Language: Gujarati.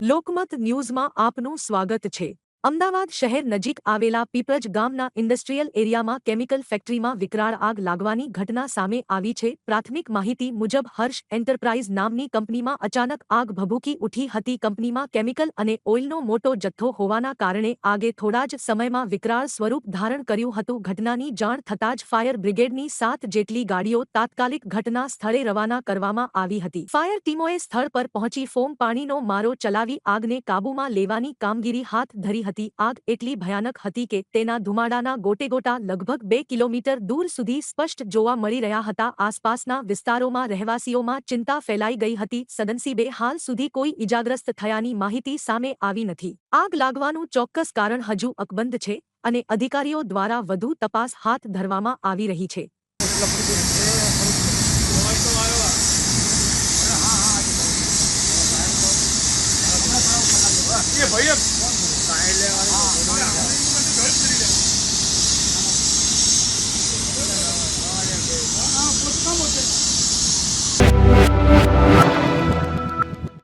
લોકમત ન્યૂઝમાં આપનું સ્વાગત છે। અમદાવાદ શહેર નજીક આવેલા પીપરજ ગામના ઇન્ડસ્ટ્રીયલ એરિયામાં કેમિકલ ફેક્ટરીમાં વિકરાળ આગ લાગવાની ઘટના સામે આવી છે। પ્રાથમિક માહિતી મુજબ હર્ષ એન્ટરપ્રાઇઝ નામની કંપનીમાં અચાનક આગ ભભૂકી ઉઠી હતી। કંપનીમાં કેમિકલ અને ઓઇલનો મોટો જથ્થો હોવાના કારણે આગે થોડા જ સમયમાં વિકરાળ સ્વરૂપ ધારણ કર્યું હતું। ઘટનાની જાણ થતાં જ ફાયર બ્રિગેડની 7 જેટલી ગાડીઓ તાત્કાલિક ઘટના સ્થળે રવાના કરવામાં આવી હતી। ફાયર ટીમોએ સ્થળ પર પહોંચી ફોમ પાણીનો મારો ચલાવી આગને કાબૂમાં લેવાની કામગીરી હાથ ધરી હતી। આગ એટલી ભયાનક હતી કે તેના ધુમાડાના ગોટેગોટા લગભગ 2 કિલોમીટર દૂર સુધી સ્પષ્ટ જોવા મળી રહ્યા હતા। આસપાસના વિસ્તારોમાં રહેવાસીઓમાં ચિંતા ફેલાઈ ગઈ હતી। સદનસીબે હાલ સુધી કોઈ ઇજાગ્રસ્ત થયાની માહિતી સામે આવી નથી। આગ લાગવાનું ચોક્કસ કારણ હજુ અકબંધ છે અને અધિકારીઓ દ્વારા વધુ તપાસ હાથ ધરવામાં આવી રહી છે। ये भैया